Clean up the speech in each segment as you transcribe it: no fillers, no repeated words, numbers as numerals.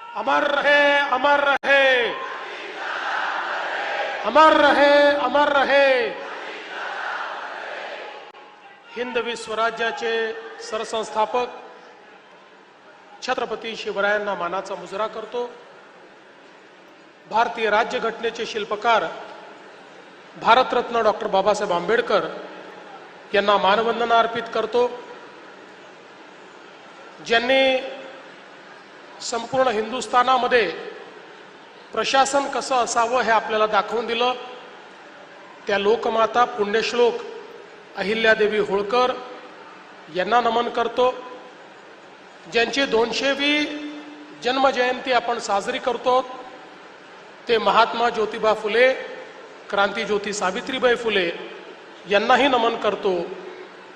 अमर रहे, अमर रहे, अमर रहे, अमर रहे। हिंद विश्वराज्याचे सरसंस्थापक छत्रपती शिवरायांना मानाचा मुजरा करतो। भारतीय राज्यघटनेचे शिल्पकार भारतरत्न डॉक्टर बाबासाहेब आंबेडकर यांना मानवंदना अर्पित करतो, ज्यांनी संपूर्ण हिंदुस्थानामध्ये प्रशासन कसं असावं हे आपल्याला दाखवून दिलं। त्या लोकमाता पुण्यश्लोक अहिल्यादेवी होळकर यांना नमन करतो, ज्यांची 200वी जन्मजयंती आपण साजरी करतो। ते महात्मा ज्योतिबा फुले, क्रांतीज्योती सावित्रीबाई फुले यांनाही नमन करतो।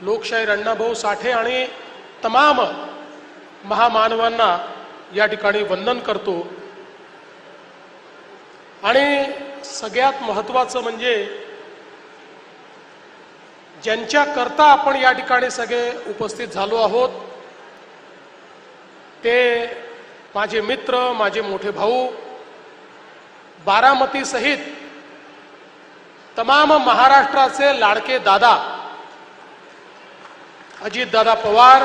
लोकशाहीर अण्णाभाऊ साठे आणि तमाम महामानवांना या ठिकाणी वंदन करतो। आणि सगळ्यात महत्त्वाचं म्हणजे ज्यांच्या करता आपण या ठिकाणी सगळे उपस्थित झालो आहोत, ते माझे मित्र, माझे मोठे भाऊ, बारामती सहित तमाम महाराष्ट्राचे लाडके दादा अजितदादा पवार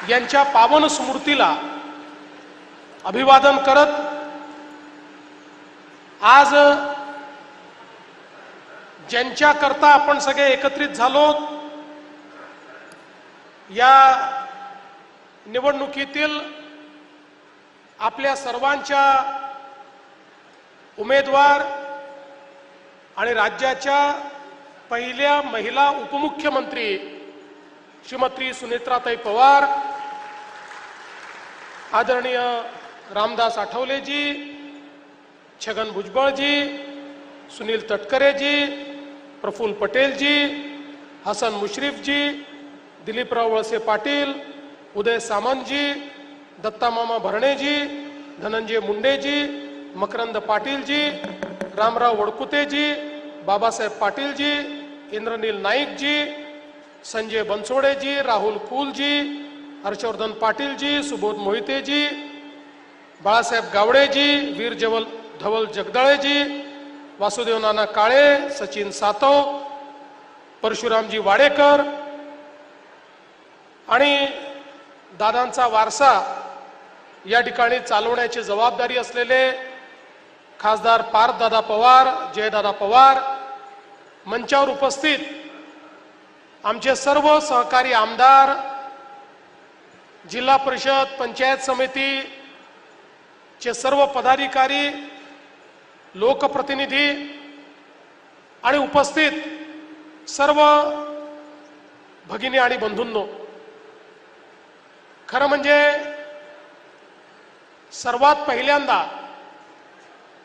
यांच्या पावन स्मृतीला अभिवादन करत आज ज्यांच्या करता आपण सगळे एकत्रित झालो, या निवडणुकीतील आपल्या सर्वांच्या उमेदवार आणि राज्याच्या पहिल्या महिला उपमुख्यमंत्री श्रीमती सुनेत्राताई पवार, आदरणीय रामदास आठवलेजी, छगन भुजबळजी, सुनील तटकरेजी, प्रफुल्ल पटेलजी, हसन मुश्रीफजी, दिलीपराव वळसे पाटील, उदय सामंतजी, दत्तामामा भरणेजी, धनंजय मुंडेजी, मकरंद पाटीलजी, रामराव वडकुतेजी, बाबासाहेब पाटीलजी, इंद्रनील नाईकजी, संजय बनसोडेजी, राहुल कुलजी, हर्षवर्धन पाटीलजी, सुबोध मोहितेजी, बाळासाहेब गावडेजी, वीर धवल जगदाळेजी, वासुदेव नाना काळे, सचिन सातव, परशुरामजी वाडेकर आणि दादांचा वारसा या ठिकाणी चालवण्याची जबाबदारी असलेले खासदार पार्थदादा पवार, जयदादा पवार, मंचावर उपस्थित आमचे सर्व सहकारी आमदार, जिल्हा परिषद, पंचायत समिती चे सर्व पदाधिकारी, लोकप्रतिनिधी आणि उपस्थित सर्व भगिनी आणि बंधूंनो, खरं म्हणजे सर्वात पहिल्यांदा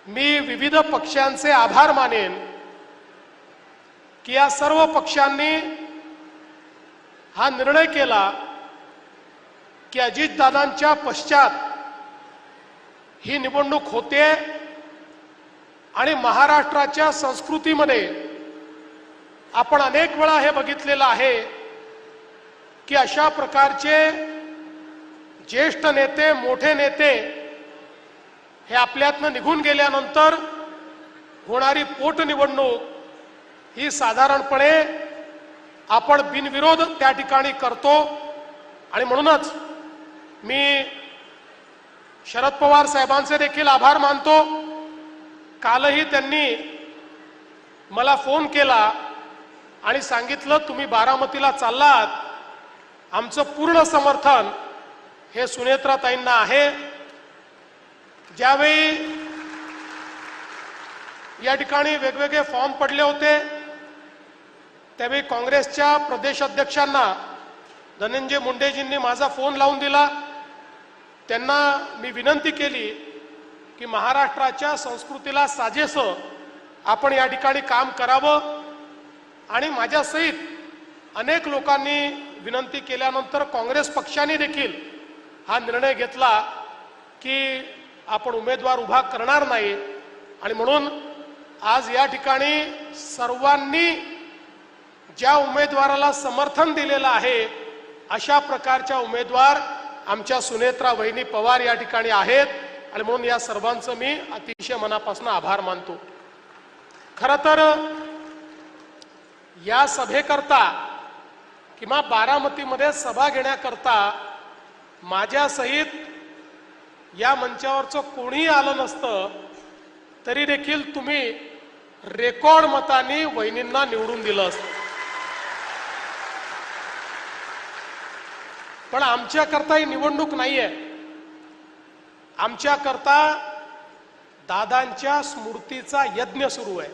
मी विविध पक्षांचे आभार मानेन की या सर्व पक्षांनी हा निर्णय केला की अजितदादांच्या पश्चात ही निवडणूक होते आणि महाराष्ट्राच्या संस्कृतीमध्ये आपण अनेक वेळा हे बघितलेलं आहे की अशा प्रकारचे ज्येष्ठ नेते, मोठे नेते हे आपल्यातनं निघून गेल्यानंतर होणारी पोटनिवडणूक ही साधारणपणे आपण बिनविरोध त्या ठिकाणी करतो। आणि म्हणूनच मी शरद पवार साहेबांचे देखील आभार मानतो। कालही त्यांनी मला फोन केला आणि सांगितलं, तुम्ही बारामतीला चाललात, आमचं पूर्ण समर्थन हे सुनेत्राताईंना आहे। ज्यावेळी या ठिकाणी वेगवेगळे फॉर्म पडले होते, त्यावेळी काँग्रेसच्या प्रदेश अध्यक्षांना धनंजय मुंडेजींनी माझा फोन लावून दिला। त्यांना मी विनंती केली की महाराष्ट्राच्या संस्कृतीला साजेसं आपण या ठिकाणी काम करावं। आणि माझ्यासहित अनेक लोकांनी विनंती केल्यानंतर काँग्रेस पक्षाने देखील हा निर्णय घेतला की आपण उमेदवार उभा करणार नाही। आणि म्हणून आज या ठिकाणी सर्वांनी ज्या उमेदवाराला समर्थन दिलेलं आहे अशा प्रकारच्या उमेदवार आमच्या सुनेत्रा वहिनी पवार या ठिकाणी आहेत आणि म्हणून या सर्वांचं मी अतिशय मनापासून आभार मानतो। खरं तर या सभेकरता किंवा बारामतीमध्ये सभा घेण्याकरता माझ्यासहित या मंचावरचं कोणी आलं नसतं तरी देखील तुम्ही रेकॉर्ड मतांनी वहिनींना निवडून दिलं असतं। पण आमच्याकरता ही निवडणूक नाहीये, आमच्याकरता दादांच्या स्मृतीचा यज्ञ सुरू आहे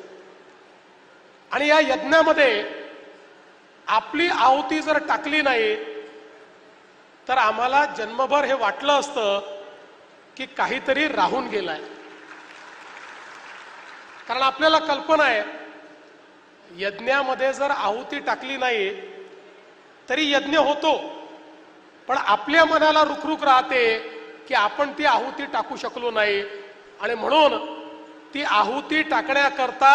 आणि या यज्ञामध्ये आपली आहुती जर टाकली नाही तर आम्हाला जन्मभर हे वाटलं असतं की काहीतरी राहून गेलाय। कारण आपल्याला कल्पना आहे यज्ञामध्ये जर आहुती टाकली नाही तरी यज्ञ होतो, पण आपल्या मनाला रुखरुख राहते की आपण ती आहुती टाकू शकलो नाही आणि म्हणून ती आहुती टाकण्याकरता,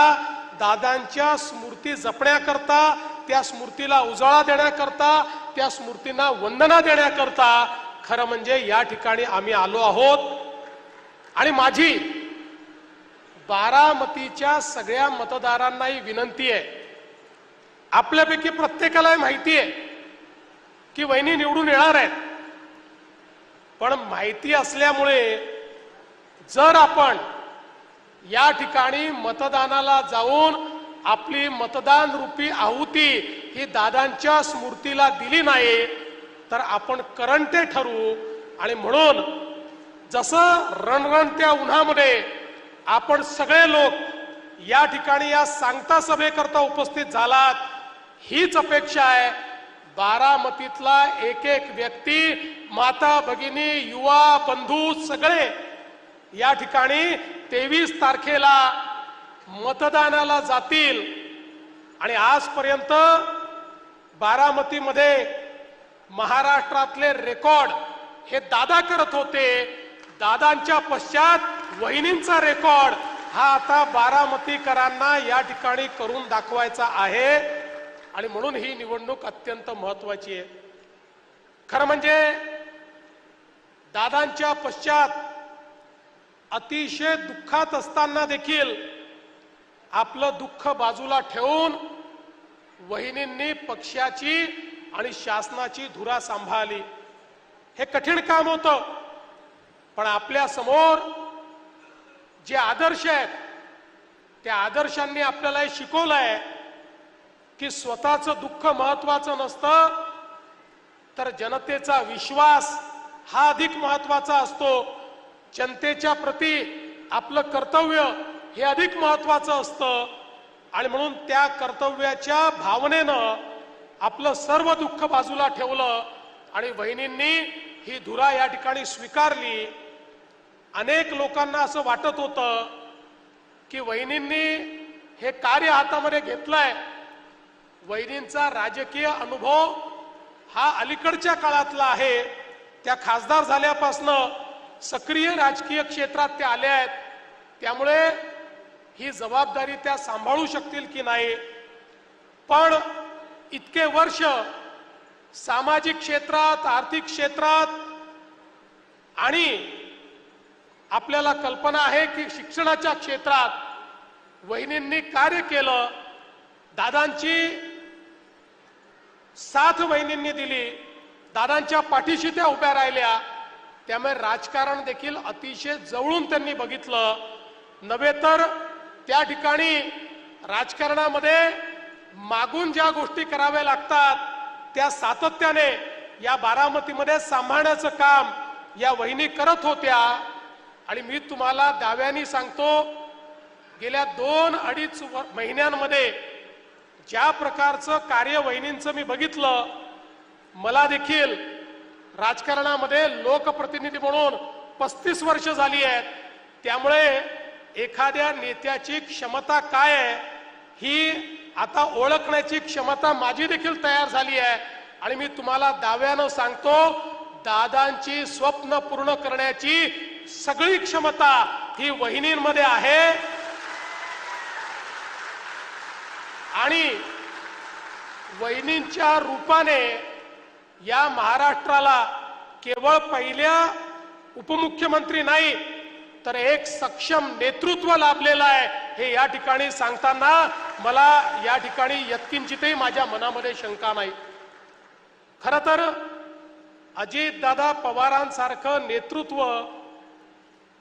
दादांच्या स्मृती जपण्याकरता, त्या स्मृतीला उजाळा देण्याकरता, त्या स्मृतींना वंदना देण्याकरता खरं म्हणजे या ठिकाणी आम्ही आलो आहोत। आणि माझी बारामतीच्या सगळ्या मतदारांनाही विनंती आहे, आपल्यापैकी प्रत्येकाला माहिती आहे की वहिनी निवडून येणार आहेत, पण माहिती असल्यामुळे जर आपण या ठिकाणी मतदानाला जाऊन आपली मतदान रूपी आहुती ही दादांच्या स्मृतीला दिली नाही तर आपण करंटे ठरू। आणि म्हणून जसं रणरणत्या उन्हामध्ये आपण सगळे लोक या ठिकाणी या सांगता सभेकरता उपस्थित झालात, हीच अपेक्षा आहे बारामतीतला एक एक व्यक्ती, माता भगिनी, युवा बंधू सगळे या ठिकाणी 23 तारखेला मतदानाला जातील। आणि आजपर्यंत बारामतीमध्ये महाराष्ट्रातले रेकॉर्ड हे दादा करत होते, दादांच्या पश्चात वहिनींचा रेकॉर्ड हा आता बारामतीकरांना या ठिकाणी करून दाखवायचा आहे आणि म्हणून ही निवडणूक अत्यंत महत्त्वाची आहे। खरं म्हणजे दादांच्या पश्चात अतिशय दुःखात असताना देखील आपलं दुःख बाजूला ठेवून वहिनींनी पक्षाची आणि शासनाची धुरा सांभाळली। हे कठीण काम होतं, पण आपल्या समोर जे आदर्श आहेत त्या आदर्शांनी आपल्याला हे शिकवलंय की स्वतःचं दुःख महत्त्वाचं नसतं तर जनतेचा विश्वास हा अधिक महत्त्वाचा असतो, जनतेच्या प्रती आपलं कर्तव्य हे अधिक महत्त्वाचं असतं। आणि म्हणून त्या कर्तव्याच्या भावनेनं आपलं सर्व दुःख बाजूला ठेवलं आणि वहिनींनी ही धुरा या ठिकाणी स्वीकारली। अनेक लोकांना असं वाटत होतं की वहिनींनी हे कार्य हातामध्ये घेतलंय, वहिनींचा राजकीय अनुभव हा अलीकडच्या काळातला आहे, त्या खासदार झाल्यापासनं सक्रिय राजकीय क्षेत्रात त्या आल्या आहेत, त्यामुळे ही जबाबदारी त्या सांभाळू शकतील की नाही। पण इतके वर्ष सामाजिक क्षेत्रात, आर्थिक क्षेत्रात आणि आपल्याला कल्पना आहे की शिक्षणाच्या क्षेत्रात वहिनींनी कार्य केलं, दादांची साथ वहिनींनी दिली, दादांच्या पाठीशी त्या उभ्या राहिल्या, त्यामुळे राजकारण देखील अतिशय जवळून त्यांनी बघितलं। नव्हे तर त्या ठिकाणी राजकारणामध्ये मागून ज्या गोष्टी कराव्या लागतात त्या सातत्याने या बारामतीमध्ये सांभाळण्याचं काम या वहिनी करत होत्या। आणि मी तुम्हाला दाव्याने सांगतो, गेल्या 2-2.5 महिन्यांमध्ये ज्या प्रकारचं कार्य वहिनींचं मी बघितलं, मला देखील राजकारणामध्ये लोकप्रतिनिधी म्हणून 35 वर्ष झाली आहेत, त्यामुळे एखाद्या नेत्याची क्षमता काय आहे ही आता ओळखण्याची क्षमता माझी देखील तयार झाली आहे। आणि मी तुम्हाला दाव्यानं सांगतो, दादांची स्वप्न पूर्ण करण्याची सगळी क्षमता ही वहिनींमध्ये आहे। आणि वहिनींच्या रूपाने या महाराष्ट्राला केवळ पहिल्या उपमुख्यमंत्री नाही तर एक सक्षम नेतृत्व लाभलेलं आहे हे या ठिकाणी सांगताना मला या ठिकाणी यत्किंचितही माझ्या मनामध्ये शंका नाही। खरं तर अजितदादा पवारांसारखं नेतृत्व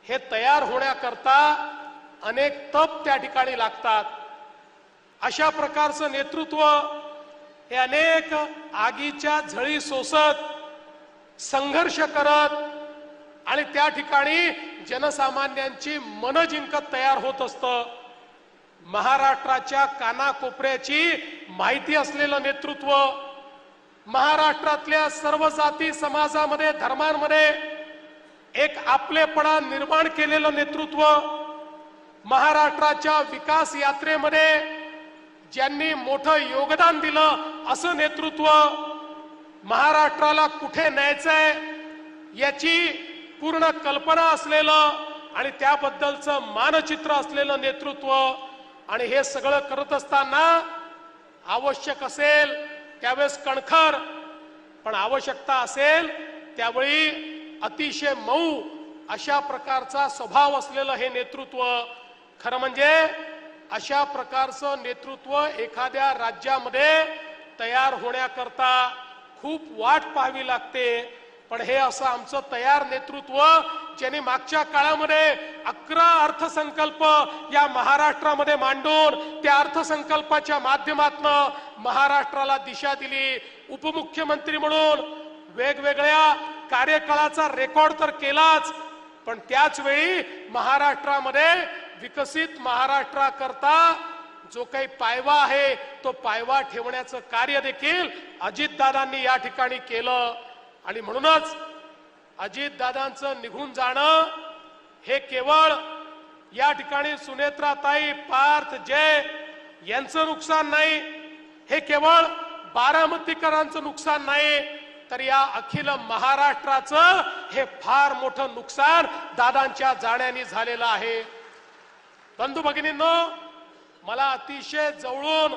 हे तयार होण्याकरता अनेक तप त्या ठिकाणी लागतात। अशा प्रकारचं नेतृत्व हे अनेक आगीच्या झळी सोसत संघर्ष करत आणि त्या ठिकाणी जनसामान्यांची मन जिंकत तयार होत असतं। महाराष्ट्राच्या कानाकोपऱ्याची माहिती असलेलं नेतृत्व, महाराष्ट्रातल्या सर्व जाती समाजामध्ये धर्मांमध्ये एक आपलेपणा निर्माण केलेलं नेतृत्व, महाराष्ट्राच्या विकास यात्रेमध्ये ज्यांनी मोठं योगदान दिलं असं नेतृत्व, महाराष्ट्राला कुठे न्यायचंय याची पूर्ण कल्पना असलेलं आणि त्याबद्दलचं मानचित्र असलेलं नेतृत्व। आणि हे सगळं करत असताना आवश्यक असेल त्यावेळेस कणखर, पण आवश्यकता असेल त्यावेळी अतिशय मऊ अशा प्रकारचा स्वभाव असलेलं हे नेतृत्व। खरं म्हणजे अशा प्रकारचं नेतृत्व एखाद्या राज्यामध्ये तयार होण्याकरता खूप वाट पाहावी लागते। पण हे असं आमचं तयार नेतृत्व ज्यांनी मागच्या काळामध्ये 11 अर्थसंकल्प या महाराष्ट्रामध्ये मांडून त्या अर्थसंकल्पाच्या माध्यमातून महाराष्ट्राला दिशा दिली, उपमुख्यमंत्री म्हणून वेगवेगळ्या कार्यकाळाचा रेकॉर्ड तर केलाच, पण त्याच वेळी महाराष्ट्रामध्ये विकसित महाराष्ट्राकरता जो काही पायवा आहे तो पायवा ठेवण्याचं कार्य देखील अजितदादांनी या ठिकाणी केलं। आणि म्हणूनच अजितदादांचं निघून जाणं हे केवळ या ठिकाणी सुनेत्राताई, पार्थ, जय यांचं नुकसान नाही, हे केवळ बारामतीकरांचं नुकसान नाही, तर या अखिल महाराष्ट्राचं हे फार मोठं नुकसान दादांच्या जाण्याने झालेलं आहे। बंधू भगिनींनो, मला अतिशय जवळून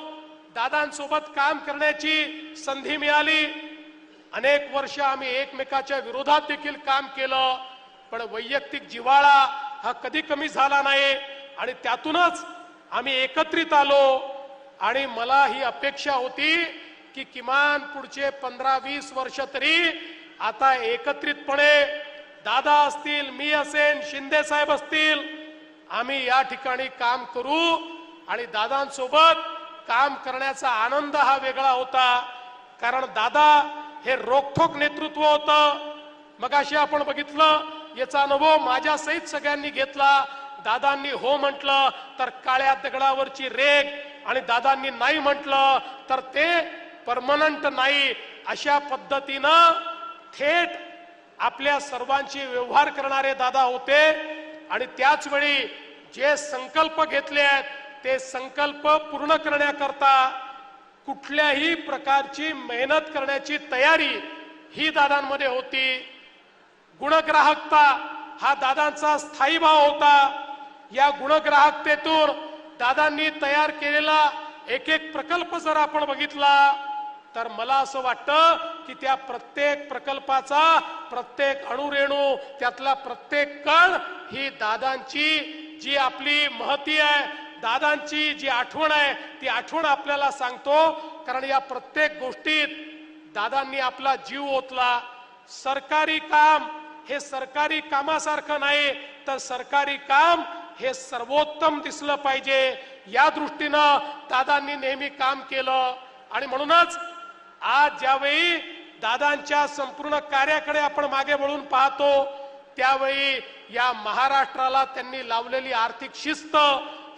दादांसोबत काम करण्याची संधी मिळाली। अनेक वर्ष आम्ही एकमेकाच्या विरोधात देखील काम केलं, पण वैयक्तिक जिव्हाळा हा कधी कमी झाला नाही आणि त्यातूनच आम्ही एकत्रित आलो। आणि मला ही अपेक्षा होती की किमान पुढचे 15-20 वर्ष तरी आता एकत्रितपणे दादा असतील, मी असेन, शिंदे साहेब असतील, आम्ही या ठिकाणी काम करू। आणि दादांसोबत काम करण्याचा आनंद हा वेगळा होता, कारण दादा हे रोखठोक नेतृत्व होतं। मगाशी आपण बघितलं, याचा अनुभव माझ्या सहित सगळ्यांनी घेतला। दादांनी हो म्हटलं तर काळ्या दगडावरची रेग, आणि दादांनी नाही म्हटलं तर ते परमनंट नाही, अशा पद्धतीनं थेट आपल्या सर्वांची व्यवहार करणारे दादा होते। आणि त्याच वेळी जे संकल्प घेतले आहेत ते संकल्प पूर्ण करण्याकरता कुठल्याही प्रकारची मेहनत करण्याची तयारी ही दादांमध्ये होती। गुणग्राहकता हा दादांचा स्थायी भाव होता। या गुणग्राहकतेतून दादांनी तयार केलेला एक एक प्रकल्प जर आपण बघितला तर मला असं वाटतं की त्या प्रत्येक प्रकल्पाचा प्रत्येक अणुरेणू, त्यातला प्रत्येक कण ही दादांची जी आपली महती आहे, दादांची जी आठवण आहे ती आठवण आपल्याला सांगतो। कारण या प्रत्येक गोष्टीत दादांनी आपला जीव ओतला। सरकारी काम हे सरकारी कामासारखं नाही, तर सरकारी काम हे सर्वोत्तम दिसलं पाहिजे या दृष्टीनं दादांनी नेहमी काम केलं। आणि म्हणूनच आज ज्यावेळी दादांच्या संपूर्ण कार्याकडे आपण मागे वळून पाहतो त्यावेळी या महाराष्ट्राला त्यांनी लावलेली आर्थिक शिस्त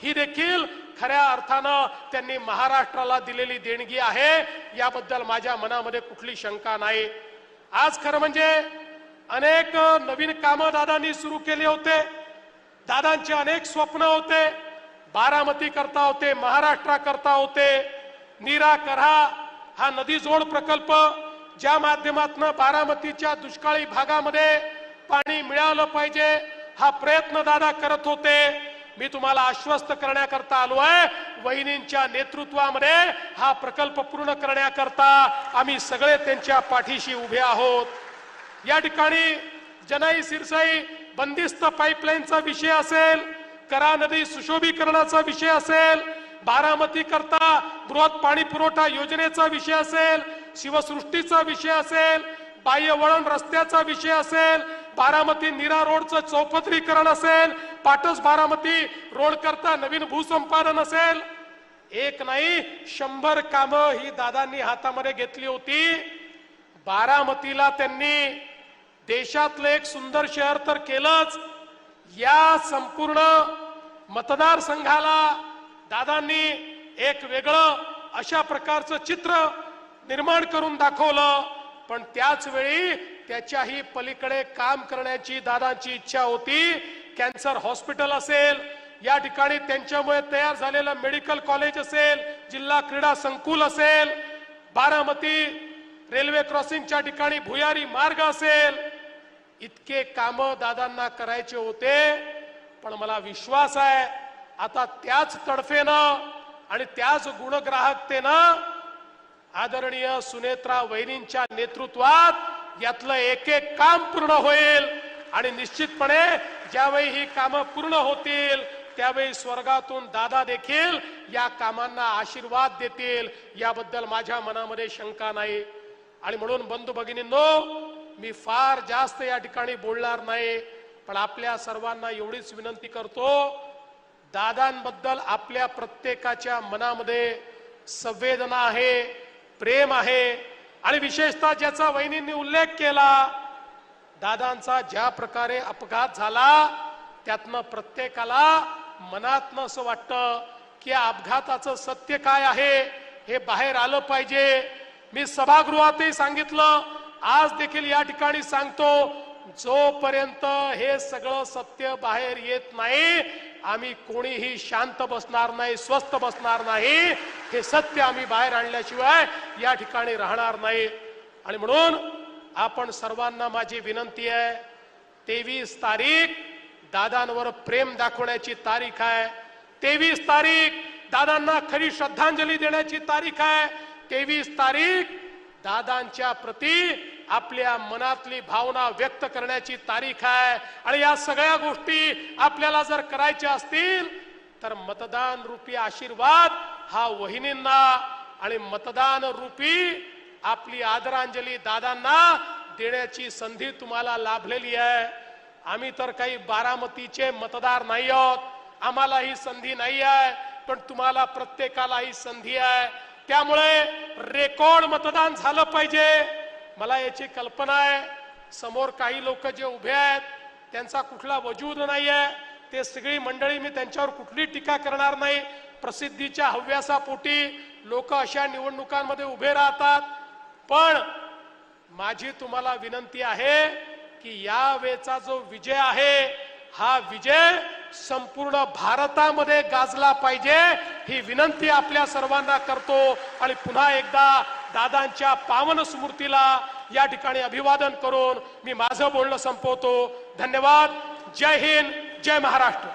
ही देखील खऱ्या अर्थानं त्यांनी महाराष्ट्राला दिलेली देणगी आहे, याबद्दल माझ्या मनामध्ये कुठली शंका नाही। आज खरं म्हणजे अनेक नवीन कामं दादांनी सुरू केले होते, दादांचे अनेक स्वप्न होते, बारामती करता होते, महाराष्ट्र करता होते। नीरा करहा हा नदी जोड प्रकल्प ज्या माध्यमातून बारामतीच्या दुष्काळी भागामध्ये पाणी मिळालं पाहिजे हा प्रयत्न दादा करत होते। मी तुम्हाला आश्वस्त करण्याकरता आलो आहे, वहिनींच्या नेतृत्वामध्ये हा प्रकल्प पूर्ण करण्याकरता आम्ही सगळे त्यांच्या पाठीशी उभे आहोत। या ठिकाणी जनाई सिरसाई बंदिस्त पाईपलाईनचा विषय असेल, करा नदी सुशोभीकरणाचा विषय असेल, बारामती करता बृहत पाणी पुरवठा योजनेचा विषय असेल, शिवसृष्टीचा विषय असेल, बाह्य वळण रस्त्याचा विषय असेल, बारामती नीरा रोडचं चौपदरीकरण असेल, पाटस बारामती रोड करता नवीन भूसंपादन असेल, एक नाही 100 कामं ही दादांनी हातामध्ये घेतली होती. बारामतीला त्यांनी देशातलं एक सुंदर शहर तर केलंच, या संपूर्ण मतदारसंघाला दादांनी एक वेगळं अशा प्रकारचं चित्र निर्माण करून दाखवलं. पण त्याच वेळी त्याच्याही पलीकडे काम करण्याची दादांची इच्छा होती. कॅन्सर हॉस्पिटल असेल, या ठिकाणी त्यांच्यामुळे तयार झालेलं मेडिकल कॉलेज असेल, जिल्हा क्रीडा संकुल असेल, बारामती रेल्वे क्रॉसिंगच्या ठिकाणी भुयारी मार्ग असेल, इतके काम दादांना करायचे होते. पण मला विश्वास आहे आता त्याच तडफेनं आणि त्याच गुणग्राहकतेनं आदरणीय सुनेत्रा वहिनींच्या नेतृत्वात यातलं एक एक काम पूर्ण होईल. आणि निश्चितपणे ज्यावेळी ही कामं पूर्ण होतील त्यावेळी स्वर्गातून दादा देखील या कामांना आशीर्वाद देतील, याबद्दल माझ्या मनामध्ये शंका नाही. आणि म्हणून बंधू भगिनींनो, मी फार जास्त या ठिकाणी बोलणार नाही, पण आपल्या सर्वांना एवढीच विनंती करतो, दादांबद्दल आपल्या प्रत्येकाच्या मनामध्ये संवेदना आहे, प्रेम आहे. आणि विशेषतः ज्याचा वहिनींनी उल्लेख केला, दादांचा ज्या प्रकारे अपघात झाला त्यातनं प्रत्येकाला मनातनं असं वाटतं की अपघाताचं सत्य काय आहे हे बाहेर आलं पाहिजे. मी सभागृहातही सांगितलं, आज देखील या ठिकाणी सांगतो, जोपर्यंत हे सगळं सत्य बाहेर येत नाही आम्ही कोणीही शांत बसणार नाही, स्वस्थ बसणार नाही. हे सत्य आम्ही बाहेर आणल्याशिवाय या ठिकाणी राहणार नाही. आणि म्हणून आपण सर्वांना माझी विनंती आहे, 23 तारीख दादांवर प्रेम दाखवण्याची तारीख आहे. 23 तारीख दादांना खरी श्रद्धांजली देण्याची तारीख आहे. 23 तारीख दादांच्या प्रती आपल्या मनातली भावना व्यक्त करण्याची तारीख आहे. आणि या सगळ्या गोष्टी आपल्याला जर करायच्या असतील तर मतदान रूपी आशीर्वाद हा वहिनींना आणि मतदान रूपी आपली आदरांजली दादांना देण्याची संधी तुम्हाला लाभलेली आहे. आम्ही तर काही बारामतीचे मतदार नाही आहोत, आम्हाला ही संधी नाही आहे, पण तुम्हाला प्रत्येकाला ही संधी आहे. त्यामुळे रेकॉर्ड मतदान झालं पाहिजे. मला याची कल्पना आहे, समोर काही लोक जे उभे आहेत त्यांचा कुठला वजूद नाही आहे, ते सगळी मंडळी, मी त्यांच्यावर कुठली टीका करणार नाही. प्रसिद्धीच्या हव्यासापोटी लोक अशा निवडणुकांमध्ये उभे राहतात. पण माझी तुम्हाला विनंती आहे की या वेळचा जो विजय आहे हा विजय संपूर्ण भारतामध्ये गाजला पाहिजे, ही विनंती आपल्या सर्वांना करतो. आणि पुन्हा एकदा दादांच्या पावन स्मृतीला या ठिकाणी अभिवादन करून मी माझं बोलणं संपवतो. धन्यवाद. जय हिंद, जय महाराष्ट्र.